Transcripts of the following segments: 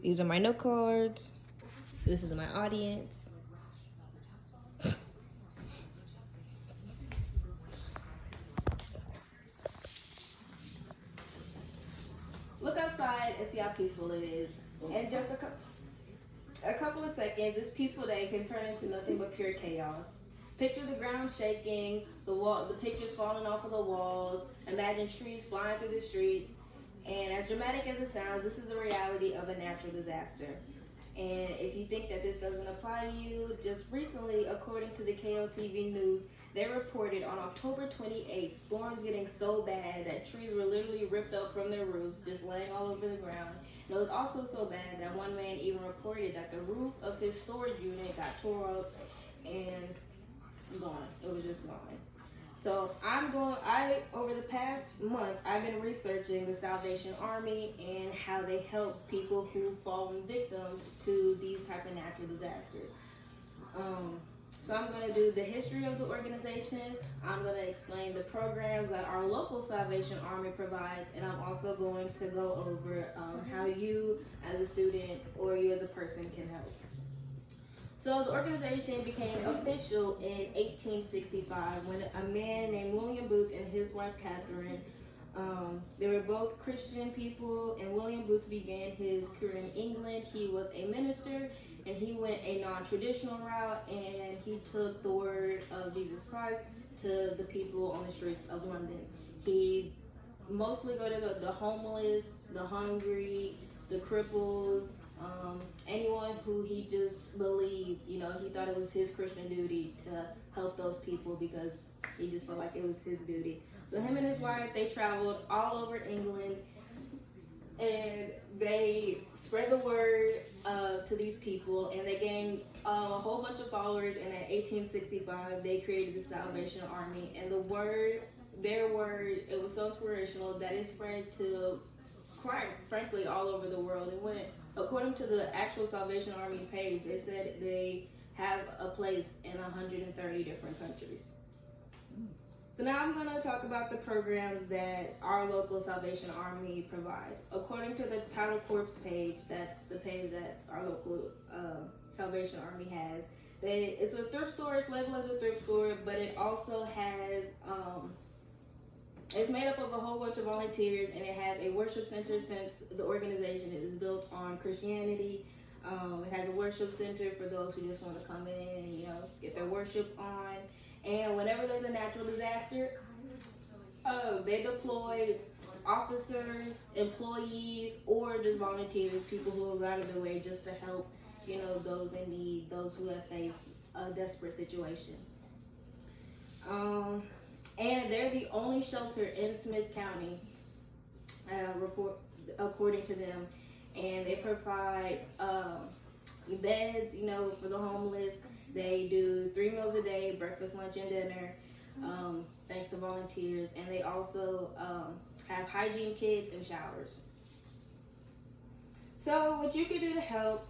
These are my note cards. This is my audience. Look outside and see how peaceful it is. And just a couple of seconds, this peaceful day can turn into nothing but pure chaos. Picture the ground shaking, the pictures falling off of the walls. Imagine trees flying through the streets. And as dramatic as it sounds, this is the reality of a natural disaster. And if you think that this doesn't apply to you, just recently, according to the KOTV News, they reported on October 28th, storms getting so bad that trees were literally ripped up from their roofs, just laying all over the ground. And it was also so bad that one man even reported that the roof of his storage unit got tore up and gone. It was just gone. So over the past month, I've been researching the Salvation Army and how they help people who've fallen victims to these type of natural disasters. So I'm going to do the history of the organization. I'm going to explain the programs that our local Salvation Army provides, and I'm also going to go over how you as a student or you as a person can help. So the organization became official in 1865 when a man named William Booth and his wife Catherine, they were both Christian people, and William Booth began his career in England. He was a minister, and he went a non-traditional route, and he took the word of Jesus Christ to the people on the streets of London. He mostly go to the homeless, the hungry, the crippled, anyone who he just believed, he thought it was his Christian duty to help those people because he just felt like it was his duty. So him and his wife, they traveled all over England and they spread the word to these people, and they gained a whole bunch of followers. And in 1865, they created the Salvation Army, and their word, it was so inspirational that it spread to quite frankly all over the world. It went, according to the actual Salvation Army page, they said they have a place in 130 different countries. So now I'm going to talk about the programs that our local Salvation Army provides. According to the Title Corps page, that's the page that our local Salvation Army has. It's a thrift store, it's labeled as a thrift store, but it also has, it's made up of a whole bunch of volunteers, and it has a worship center since the organization is built on Christianity. It has a worship center for those who just want to come in and, get their worship on. And whenever there's a natural disaster, they deploy officers, employees, or just volunteers, people who are out of their way just to help, those in need, those who have faced a desperate situation. And they're the only shelter in Smith County, according to them. And they provide beds, for the homeless. They do 3 meals a day, breakfast, lunch, and dinner, thanks to volunteers. And they also have hygiene kits and showers. So what you can do to help,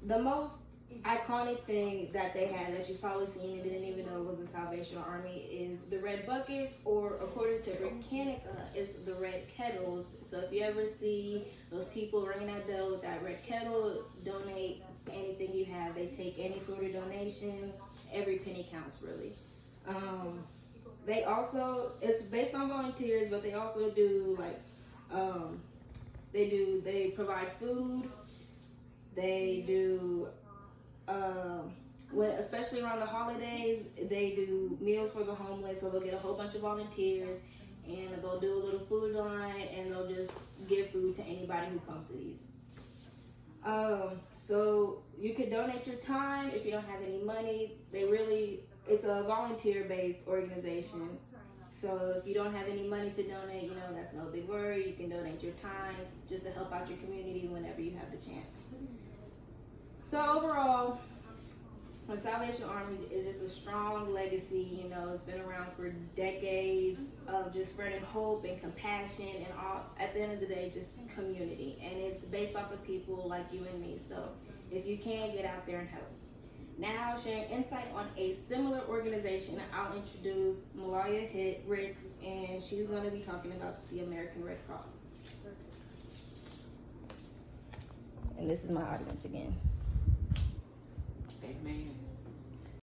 the most iconic thing that they have that you've probably seen and didn't even know was the Salvation Army is the red buckets, or according to Britannica, it's the red kettles. So if you ever see those people ringing that bell with that red kettle, donate anything you have. They take any sort of donation. Every penny counts, really. They also, it's based on volunteers, but they also do they provide food. They do, especially around the holidays, they do meals for the homeless. So they'll get a whole bunch of volunteers, and they'll do a little food line, and they'll just give food to anybody who comes to these. So you could donate your time if you don't have any money. It's a volunteer-based organization. So if you don't have any money to donate, that's no big worry. You can donate your time just to help out your community whenever you have the chance. So overall, the Salvation Army is just a strong legacy. It's been around for decades of just spreading hope and compassion, and at the end of the day, just community. And it's based off of people like you and me. So if you can, get out there and help. Now, sharing insight on a similar organization, I'll introduce Malaya Ricks, and she's going to be talking about the American Red Cross. And this is my audience again. Amen.